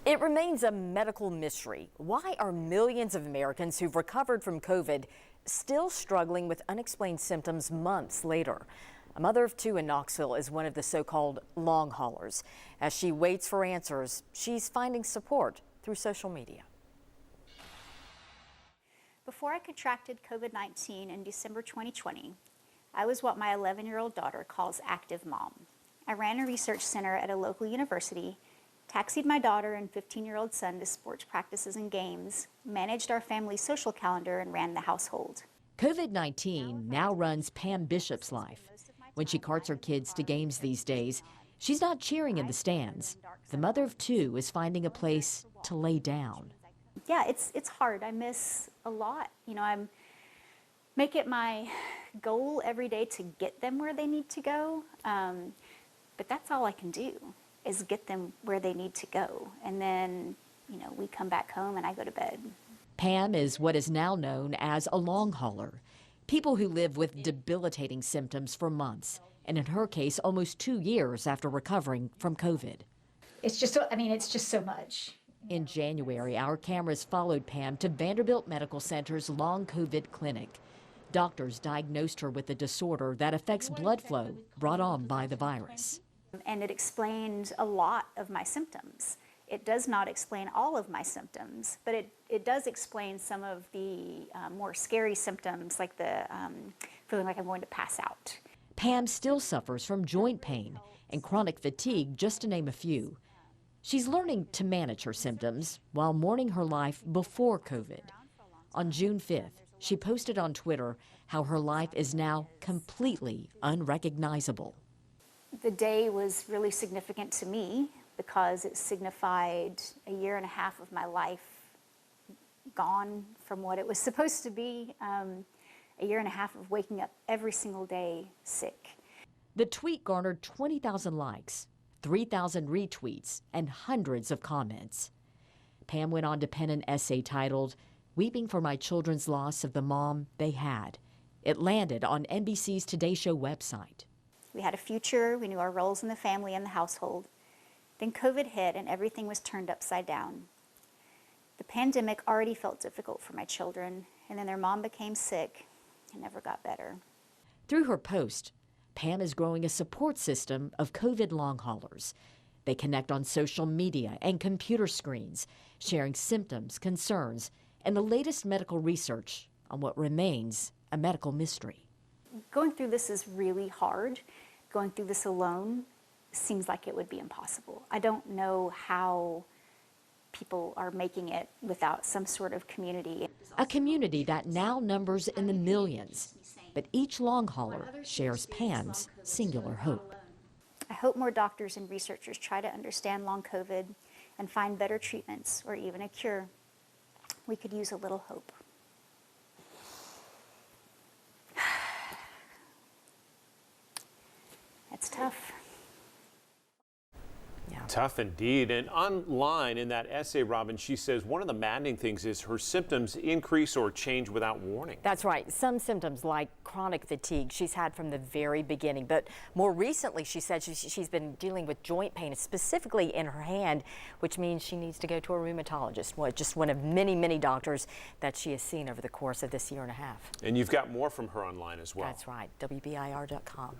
It remains a medical mystery. Why are millions of Americans who've recovered from COVID still struggling with unexplained symptoms months later? A mother of two in Knoxville is one of the so-called long haulers. As she waits for answers, she's finding support through social media. Before I contracted COVID-19 in December 2020, I was what my 11-year-old daughter calls active mom. I ran a research center at a local university, taxied my daughter and 15-year-old son to sports practices and games, managed our family's social calendar, and ran the household. COVID-19 now runs Pam Bishop's life. When she carts her kids to games these days, she's not cheering in the stands. The mother of two is finding a place to lay down. Yeah, it's hard. I miss a lot. You know, I make it my goal every day to get them where they need to go. But that's all I can do, is get them where they need to go. And then, you know, we come back home and I go to bed. Pam is what is now known as a long hauler. People who live with debilitating symptoms for months, and in her case, almost 2 years after recovering from COVID. It's just, it's just so much. In January, our cameras followed Pam to Vanderbilt Medical Center's long COVID clinic. Doctors diagnosed her with a disorder that affects blood flow brought on by the virus. And it explained a lot of my symptoms. It does not explain all of my symptoms, but it does explain some of the more scary symptoms, like the feeling like I'm going to pass out. Pam still suffers from joint pain and chronic fatigue, just to name a few. She's learning to manage her symptoms while mourning her life before COVID. On June 5th, she posted on Twitter how her life is now completely unrecognizable. The day was really significant to me because it signified a year and a half of my life gone from what it was supposed to be, a year and a half of waking up every single day sick. The tweet garnered 20,000 likes, 3,000 retweets, and hundreds of comments. Pam went on to pen an essay titled, "Weeping for My Children's Loss of the Mom They Had." It landed on NBC's Today Show website. We had a future, we knew our roles in the family and the household. Then COVID hit and everything was turned upside down. The pandemic already felt difficult for my children, and then their mom became sick and never got better. Through her post, Pam is growing a support system of COVID long haulers. They connect on social media and computer screens, sharing symptoms, concerns, and the latest medical research on what remains a medical mystery. Going through this is really hard. Going through this alone seems like it would be impossible. I don't know how people are making it without some sort of community. A community that now numbers in the millions, but each long hauler shares Pam's singular hope. I hope more doctors and researchers try to understand long COVID and find better treatments or even a cure. We could use a little hope. It's tough. Yeah. Tough indeed. And online in that essay, Robin, she says one of the maddening things is her symptoms increase or change without warning. That's right. Some symptoms like chronic fatigue she's had from the very beginning. But more recently, she said she's been dealing with joint pain, specifically in her hand, which means she needs to go to a rheumatologist. Well, just one of many, many doctors that she has seen over the course of this year and a half. And you've got more from her online as well. That's right. WBIR.com.